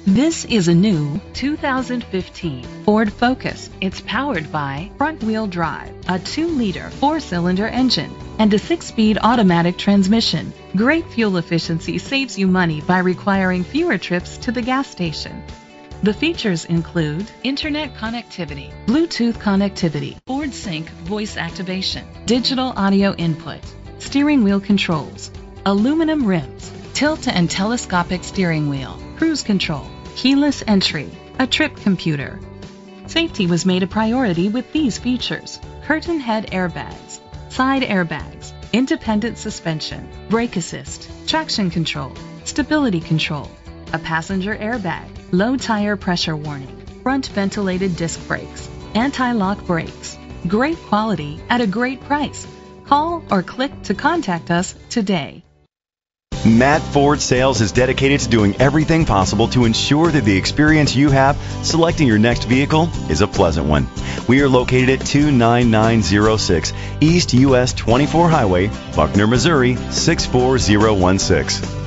This is a new 2015 Ford Focus. It's powered by front-wheel drive, a 2-liter 4-cylinder engine, and a 6-speed automatic transmission. Great fuel efficiency saves you money by requiring fewer trips to the gas station. The features include internet connectivity, Bluetooth connectivity, Ford Sync voice activation, digital audio input, steering wheel controls, aluminum rims, tilt and telescopic steering wheel, cruise control, keyless entry, a trip computer. Safety was made a priority with these features: curtain head airbags, side airbags, independent suspension, brake assist, traction control, stability control, a passenger airbag, low tire pressure warning, front ventilated disc brakes, anti-lock brakes. Great quality at a great price. Call or click to contact us today. Matt Ford Sales is dedicated to doing everything possible to ensure that the experience you have selecting your next vehicle is a pleasant one. We are located at 29906 East US 24 Highway, Buckner, Missouri 64016.